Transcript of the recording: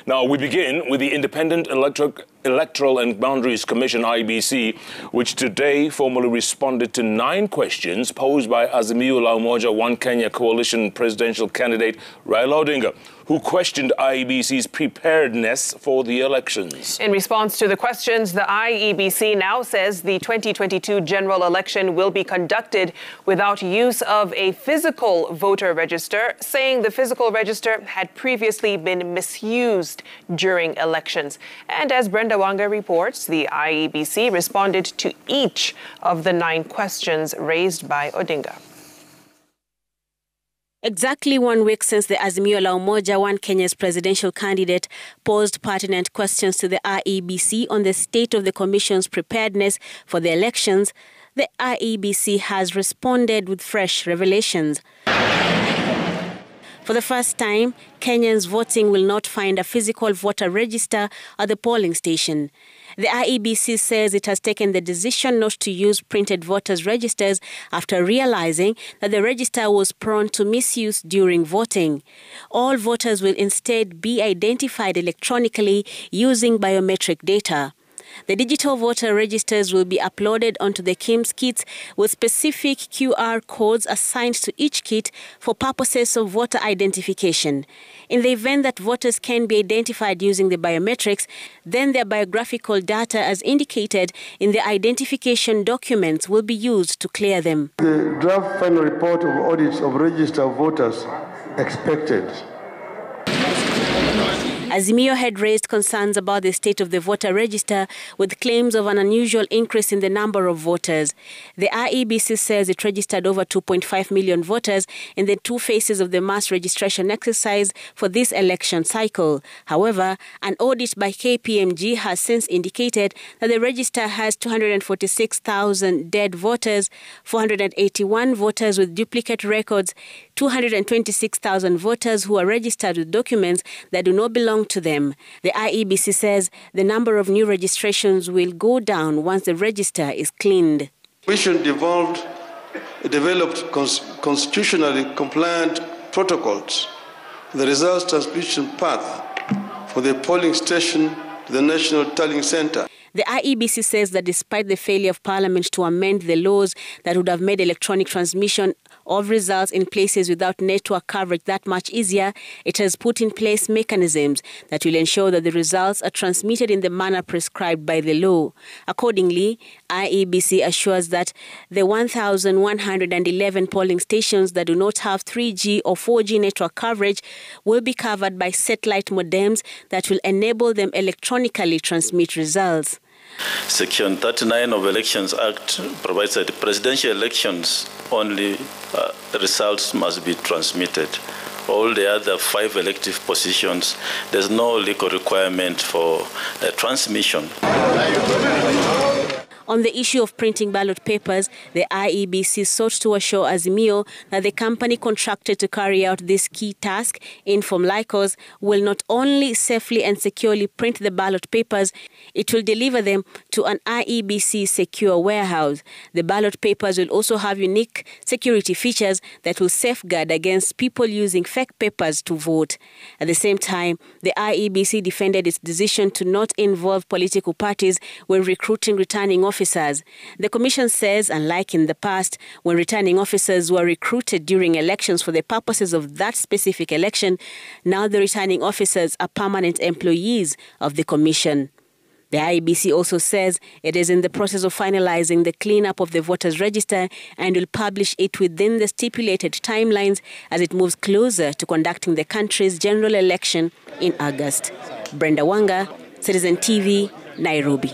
Now, we begin with the Independent Electoral and Boundaries Commission, IEBC, which today formally responded to 9 questions posed by Azimio Umoja One Kenya coalition presidential candidate Raila Odinga, who questioned IEBC's preparedness for the elections. In response to the questions, the IEBC now says the 2022 general election will be conducted without use of a physical voter register, saying the physical register had previously been misused during elections. And as Brenda Wanga reports, the IEBC responded to each of the 9 questions raised by Odinga. Exactly 1 week since the Azimio Umoja One Kenya's presidential candidate posed pertinent questions to the IEBC on the state of the Commission's preparedness for the elections, the IEBC has responded with fresh revelations. For the first time, Kenyans voting will not find a physical voter register at the polling station. The IEBC says it has taken the decision not to use printed voters' registers after realizing that the register was prone to misuse during voting. All voters will instead be identified electronically using biometric data. The digital voter registers will be uploaded onto the KIMS kits with specific QR codes assigned to each kit for purposes of voter identification. In the event that voters can be identified using the biometrics, then their biographical data as indicated in the identification documents will be used to clear them. The draft final report of audits of registered voters expected. Azimio had raised concerns about the state of the voter register with claims of an unusual increase in the number of voters. The IEBC says it registered over 2.5 million voters in the 2 phases of the mass registration exercise for this election cycle. However, an audit by KPMG has since indicated that the register has 246,000 dead voters, 481 voters with duplicate records, 226,000 voters who are registered with documents that do not belong to them. The IEBC says the number of new registrations will go down once the register is cleaned. The Commission developed constitutionally compliant protocols for the results transmission path for the polling station to the National Tallying Center. The IEBC says that despite the failure of Parliament to amend the laws that would have made electronic transmission of results in places without network coverage that much easier, it has put in place mechanisms that will ensure that the results are transmitted in the manner prescribed by the law. Accordingly, IEBC assures that the 1,111 polling stations that do not have 3G or 4G network coverage will be covered by satellite modems that will enable them electronically transmit results. Section 39 of Elections Act provides that presidential elections only results must be transmitted. All the other 5 elective positions, there's no legal requirement for transmission. On the issue of printing ballot papers, the IEBC sought to assure Azimio that the company contracted to carry out this key task, Inform Lycos, will not only safely and securely print the ballot papers, it will deliver them to an IEBC secure warehouse. The ballot papers will also have unique security features that will safeguard against people using fake papers to vote. At the same time, the IEBC defended its decision to not involve political parties when recruiting returning officers. The Commission says, unlike in the past, when returning officers were recruited during elections for the purposes of that specific election, now the returning officers are permanent employees of the Commission. The IEBC also says it is in the process of finalizing the cleanup of the voters' register and will publish it within the stipulated timelines as it moves closer to conducting the country's general election in August. Brenda Wanga, Citizen TV, Nairobi.